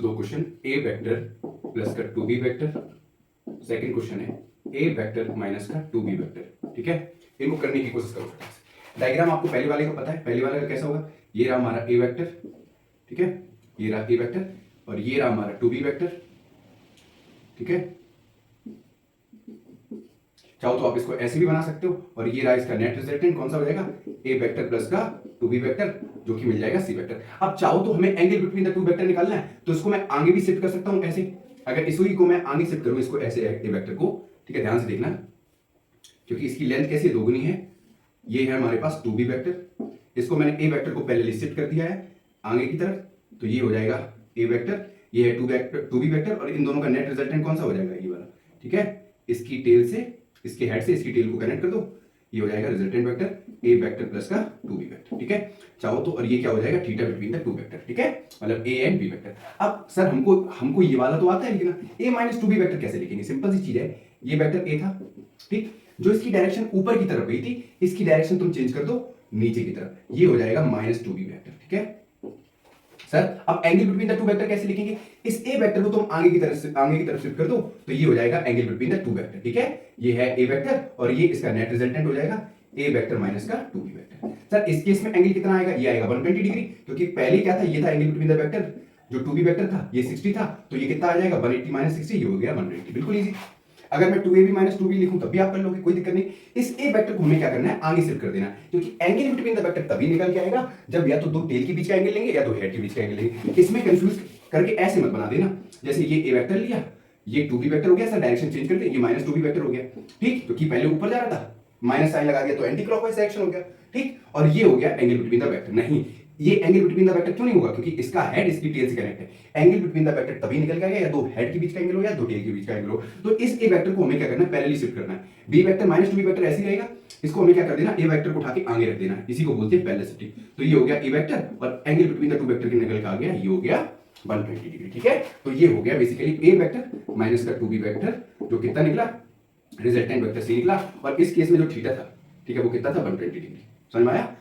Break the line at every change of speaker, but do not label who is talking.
दो क्वेश्चन, ए vector plus का 2b vector, second question है ए वेक्टर माइनस का 2b वेक्टर। ठीक है, इनको करने की कोशिश करो। डायग्राम आपको पहले वाले का पता है, पहले वाले का कैसा होगा, ये रहा हमारा ए वेक्टर, ठीक है, ये रहा ए वेक्टर और ये रहा हमारा 2b वेक्टर। ठीक है, चाहो तो आप इसको ऐसे भी बना सकते हो और ये रहा इसका नेट रिजल्टेंट कौन सा हो जाएगा, ए वेक्टर प्लस का 2b वेक्टर, जो कि मिल जाएगा सी वेक्टर। अब चाहो तो हमें angle between the two vector निकालना है, तो इसको मैं आगे भी शिफ्ट कर सकता हूं ऐसे। अगर इसी को मैं आगे शिफ्ट करूं, इसको ऐसे ए वेक्टर को, ठीक है, ध्यान से देखना, क्योंकि इसकी लेंथ कैसी दोगुनी है, ये है हमारे पास 2b वेक्टर, इसको मैंने ए वेक्टर को पहले शिफ्ट कर दिया है आगे की तरफ, तो ये हो जाएगा ए वेक्टर, ये है 2b वेक्टर और इन दोनों का नेट रिजल्टेंट कौन सा हो जाएगा, ये वाला। ठीक है, इसकी टेल से, इसके हेड से इसकी टेल को कनेक्ट कर दो, ये हो जाएगा resultant vector A vector plus का 2b वेक्टर। ठीक है, चाहो तो, और ये क्या हो जाएगा, theta between the two vector. ठीक है, मतलब ए एंड बी वेक्टर। अब सर हमको ये वाला तो आता है, लेकिन ए माइनस 2b वेक्टर कैसे लिखेंगे, सिंपल सी चीज है, ये वेक्टर ए था, ठीक, जो इसकी डायरेक्शन ऊपर की तरफ गई थी, इसकी डायरेक्शन तुम चेंज कर दो नीचे की तरफ, ये हो जाएगा माइनस 2b वेक्टर। ठीक है सर, अब angle between the two vector कैसे लिखेंगे, इस ए वेक्टर को तुम आगे की तरफ शिफ्ट कर दो, तो ये हो जाएगा angle between the two vector. ठीक है, ये है ए वेक्टर और ये इसका नेट रिजल्टेंट हो जाएगा ए वेक्टर माइनस का 2b वेक्टर। सर इस केस में एंगल कितना आएगा, ये आएगा 120 डिग्री, क्योंकि पहले क्या था, ये था एंगल बिटवीन द वेक्टर, जो 2b वेक्टर था ये 60 था, तो ये कितना आ जाएगा 180 माइनस 60, ये हो गया 180। बिल्कुल इजी। अगर मैं 2ab माइनस 2b लिखूं तब भी आप कर लोगे, कोई दिक्कत नहीं। इस ए वेक्टर को हमें क्या करना है, आगे शिफ्ट कर देना, क्योंकि एंगल बिटवीन द वेक्टर तभी निकल के आएगा जब या तो दो टेल के बीच का एंगल लेंगे या दो हेड के बीच का एंगल लेंगे। इसमें कंफ्यूज करके ऐसे मत बना देना, जैसे ये ए वेक्टर लिया, ये 2b वेक्टर हो गया, सर डायरेक्शन चेंज करते, ये माइनस 2b वेक्टर हो गया, ठीक, क्योंकि पहले ऊपर जा रहा था, माइनस साइन लगा दिया तो एंटी क्लॉकवाइज डायरेक्शन हो गया, ठीक, और ये हो गया एंगल बिटवीन द वेक्टर। नहीं, ये एंगल बिटवीन द वेक्टर क्यों नहीं होगा, क्योंकि इसका हेड इसकी टेल से कनेक्ट है। एंगल बिटवीन द वेक्टर तभी निकल जाएगा या दो हेड के बीच का एंगल हो या दो टेल के बीच का एंगल हो। तो इस ए वेक्टर को हमें क्या करना है, पैरेलली शिफ्ट करना है। B vector minus 2b vector ऐसे ही रहेगा, इसको हमें क्या कर देना, ए वेक्टर को उठा के आगे रख देना है, इसी को बोलते हैं पैरेलल शिफ्टिंग। तो ये हो गया ए वेक्टर और angle between the two vector के निकल के आ गया, ये हो गया 120 डिग्री। ठीक है, तो ये हो गया बेसिकली ए वेक्टर माइनस का 2b वेक्टर, जो कितना निकला, रिजल्टेंट वेक्टर सी निकला, और इस केस में जो थीटा था, ठीक है, वो कितना था 120 डिग्री। समझ में आया।